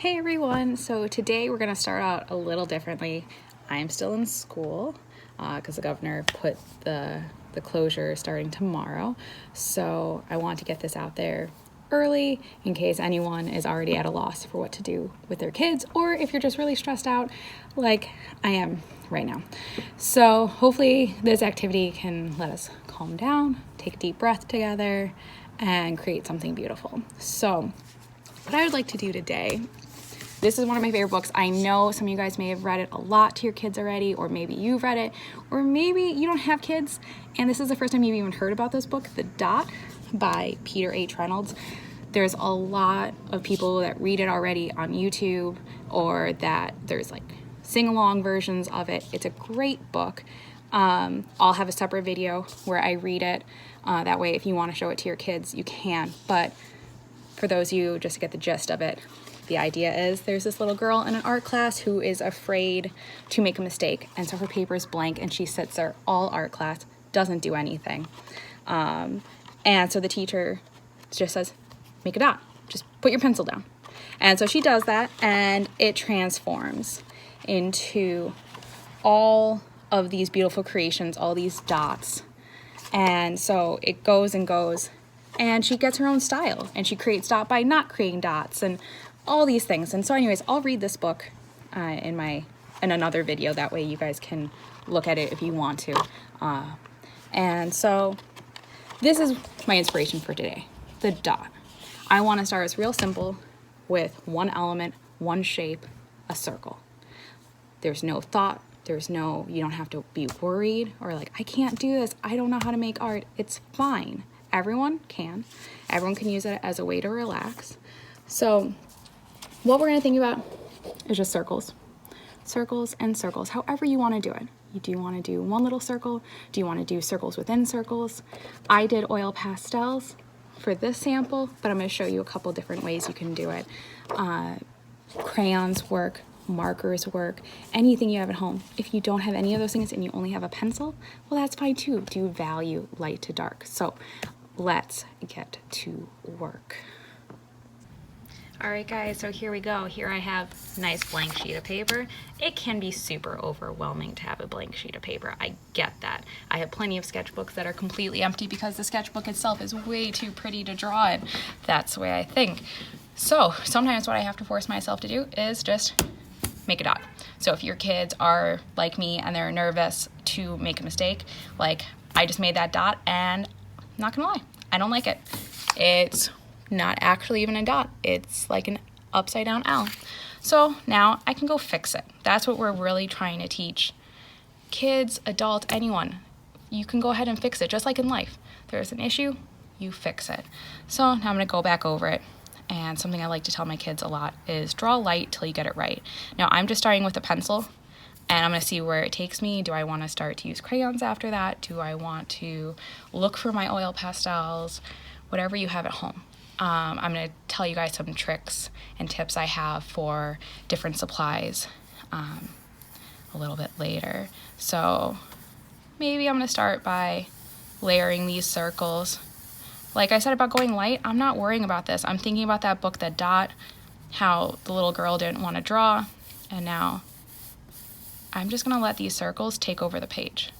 Hey everyone, so today we're going to start out a little differently. I'm still in school because the governor put the closure starting tomorrow, so I want to get this out there early in case anyone is already at a loss for what to do with their kids, or if you're just really stressed out like I am right now. So hopefully this activity can let us calm down, take a deep breath together, and create something beautiful. So what I would like to do today, this is one of my favorite books. I know some of you guys may have read it a lot to your kids already, or maybe you've read it, or maybe you don't have kids and this is the first time you've even heard about this book, The Dot by Peter H. Reynolds. There's a lot of people that read it already on YouTube, or that there's like sing-along versions of it. It's a great book. I'll have a separate video where I read it. That way if you want to show it to your kids, you can. But for those of you, just to get the gist of it, the idea is there's this little girl in an art class who is afraid to make a mistake, and so her paper is blank and she sits there all art class, doesn't do anything. And so the teacher just says, make a dot, just put your pencil down. And so she does that, and it transforms into all of these beautiful creations, all these dots. And so it goes and goes, and she gets her own style, and she creates dot by not creating dots and all these things. And so anyways, I'll read this book in another video. That way you guys can look at it if you want to. And so this is my inspiration for today, the dot. I want to start as real simple with one element, one shape, a circle. There's no thought. You don't have to be worried or like, I can't do this, I don't know how to make art. It's fine. Everyone can use it as a way to relax. So what we're going to think about is just circles and circles, however you want to do it. Do you want to do one little circle? Do you want to do circles within circles? I did oil pastels for this sample, but I'm going to show you a couple different ways you can do it. Crayons work, markers work, anything you have at home. If you don't have any of those things and you only have a pencil, well, that's fine too. Do value light to dark. So let's get to work. All right, guys, so here we go. Here I have a nice blank sheet of paper. It can be super overwhelming to have a blank sheet of paper. I get that. I have plenty of sketchbooks that are completely empty because the sketchbook itself is way too pretty to draw in. That's the way I think. So sometimes what I have to force myself to do is just make a dot. So if your kids are like me and they're nervous to make a mistake, like I just made that dot, and I'm not gonna lie, I don't like it. It's not actually even a dot. It's like an upside down L. So now I can go fix it. That's what we're really trying to teach kids, adults, anyone. You can go ahead and fix it, just like in life. There's an issue, you fix it. So now I'm gonna go back over it. And something I like to tell my kids a lot is draw light till you get it right. Now I'm just starting with a pencil, and I'm gonna see where it takes me. Do I wanna start to use crayons after that? Do I want to look for my oil pastels? Whatever you have at home. I'm going to tell you guys some tricks and tips I have for different supplies a little bit later. So maybe I'm going to start by layering these circles. Like I said about going light, I'm not worrying about this. I'm thinking about that book, The Dot, how the little girl didn't want to draw, and now I'm just going to let these circles take over the page.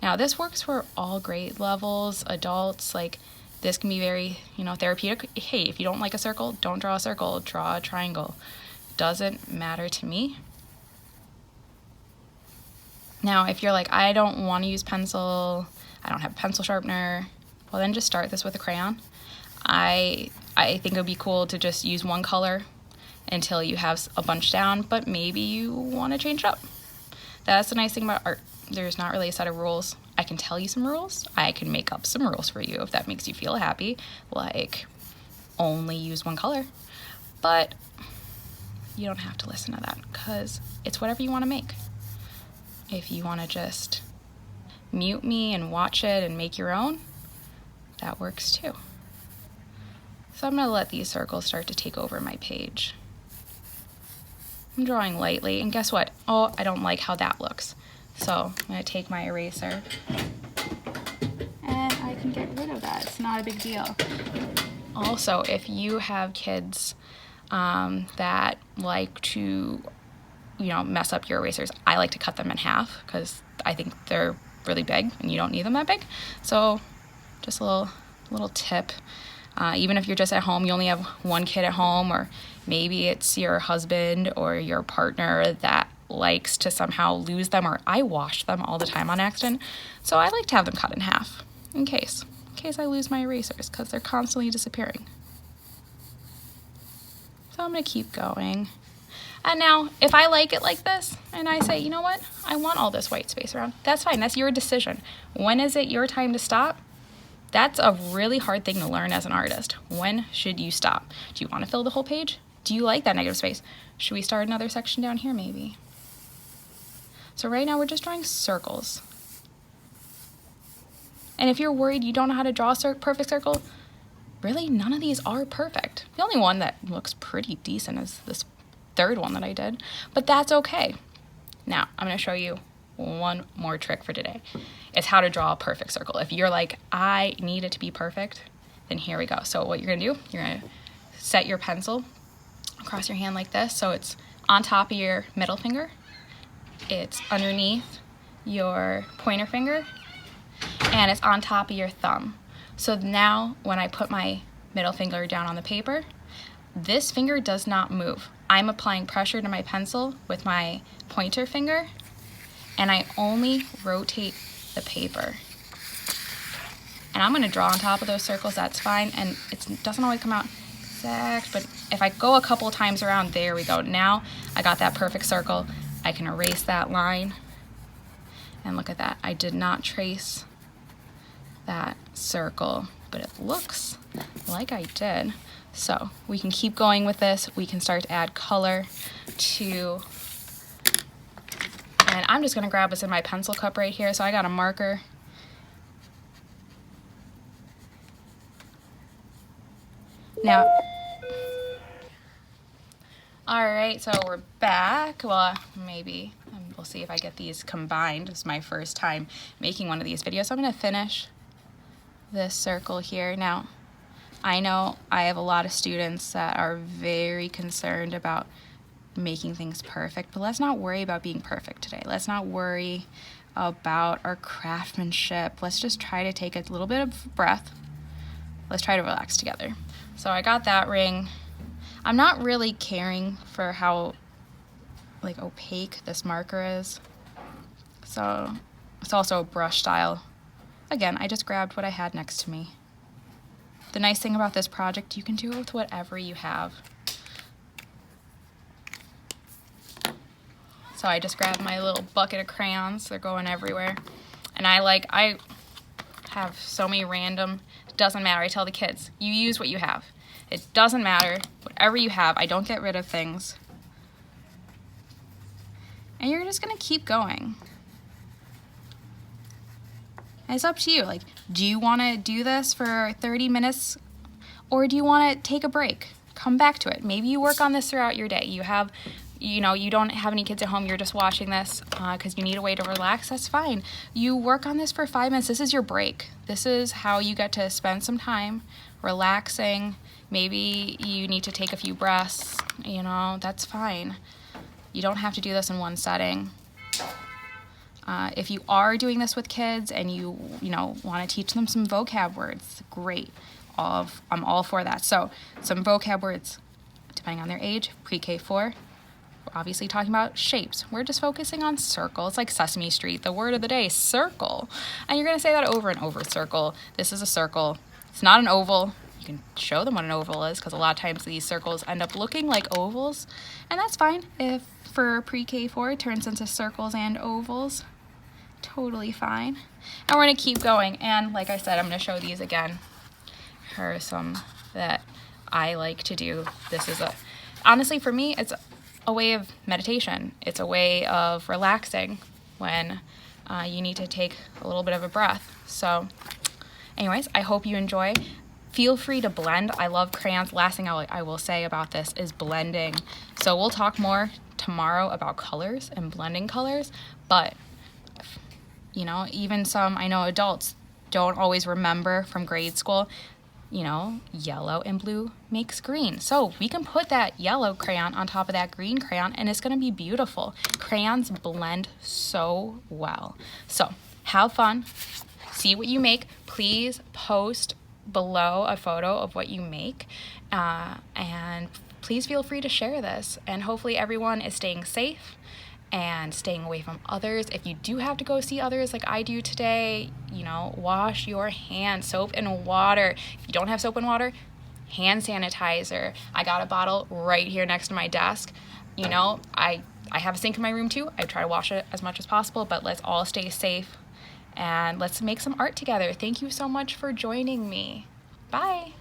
Now this works for all grade levels, adults, like this can be very, therapeutic. Hey, if you don't like a circle, don't draw a circle, draw a triangle. Doesn't matter to me. Now, if you're like, I don't want to use pencil, I don't have a pencil sharpener, well then just start this with a crayon. I think it would be cool to just use one color until you have a bunch down, but maybe you want to change it up. That's the nice thing about art. There's not really a set of rules. I can tell you some rules. I can make up some rules for you if that makes you feel happy, like only use one color. But you don't have to listen to that because it's whatever you want to make. If you want to just mute me and watch it and make your own, that works too. So I'm going to let these circles start to take over my page. I'm drawing lightly, and guess what? Oh, I don't like how that looks. So I'm going to take my eraser and I can get rid of that. It's not a big deal. Also, if you have kids that like to, mess up your erasers. I like to cut them in half because I think they're really big and you don't need them that big. So just a little tip. Even if you're just at home, you only have one kid at home, or maybe it's your husband or your partner that likes to somehow lose them, or I wash them all the time on accident. So I like to have them cut in half in case I lose my erasers because they're constantly disappearing. So I'm going to keep going. And now, if I like it like this, and I say, you know what, I want all this white space around, that's fine. That's your decision. When is it your time to stop? That's a really hard thing to learn as an artist. When should you stop? Do you want to fill the whole page? Do you like that negative space? Should we start another section down here maybe? So right now we're just drawing circles. And if you're worried you don't know how to draw a perfect circle, really none of these are perfect. The only one that looks pretty decent is this third one that I did, but that's okay. Now I'm going to show you one more trick for today. It's how to draw a perfect circle. If you're like, I need it to be perfect, then here we go. So what you're going to do, you're going to set your pencil across your hand like this. So it's on top of your middle finger. It's underneath your pointer finger. And it's on top of your thumb. So now when I put my middle finger down on the paper, this finger does not move. I'm applying pressure to my pencil with my pointer finger, and I only rotate the paper. And I'm going to draw on top of those circles, that's fine, and it doesn't always come out exact, but if I go a couple times around, there we go. Now I got that perfect circle. I can erase that line, and look at that. I did not trace that circle, but it looks like I did. So we can keep going with this. We can start to add color to, and I'm just gonna grab what's in my pencil cup right here. So I got a marker. Now, all right, so we're back. Well, maybe we'll see if I get these combined. It's my first time making one of these videos. So I'm gonna finish this circle here. Now, I know I have a lot of students that are very concerned about making things perfect, but let's not worry about being perfect today. Let's not worry about our craftsmanship. Let's just try to take a little bit of breath. Let's try to relax together. So I got that ring. I'm not really caring for how opaque this marker is. So it's also a brush style. Again, I just grabbed what I had next to me. The nice thing about this project, you can do it with whatever you have. So I just grabbed my little bucket of crayons. They're going everywhere. And I have so many random, it doesn't matter. I tell the kids, you use what you have. It doesn't matter, whatever you have. I don't get rid of things. And you're just gonna keep going. And it's up to you. Do you want to do this for 30 minutes, or do you want to take a break? Come back to it. Maybe you work on this throughout your day. You have, you don't have any kids at home. You're just watching this because you need a way to relax. That's fine. You work on this for 5 minutes. This is your break. This is how you get to spend some time relaxing. Maybe you need to take a few breaths. That's fine. You don't have to do this in one setting. If you are doing this with kids and you want to teach them some vocab words, great. I'm all for that. So some vocab words, depending on their age, pre-K 4. We're obviously talking about shapes. We're just focusing on circles, like Sesame Street. The word of the day, circle. And you're going to say that over and over, circle. This is a circle. It's not an oval. You can show them what an oval is because a lot of times these circles end up looking like ovals. And that's fine if for pre-K 4 it turns into circles and ovals. Totally fine. And we're going to keep going. And like I said, I'm going to show these again. Here are some that I like to do. This is honestly for me, it's a way of meditation. It's a way of relaxing when you need to take a little bit of a breath. So anyways, I hope you enjoy. Feel free to blend. I love crayons. Last thing I will say about this is blending. So we'll talk more tomorrow about colors and blending colors, but even some, I know adults don't always remember from grade school. you know, yellow and blue makes green. So we can put that yellow crayon on top of that green crayon and it's gonna be beautiful. Crayons blend so well. So have fun, see what you make. Please post below a photo of what you make, and please feel free to share this. And hopefully everyone is staying safe and staying away from others. If you do have to go see others like I do today, you know, wash your hands, soap and water. If you don't have soap and water, hand sanitizer. I got a bottle right here next to my desk. You know, I have a sink in my room too. I try to wash it as much as possible, but let's all stay safe and let's make some art together. Thank you so much for joining me. Bye.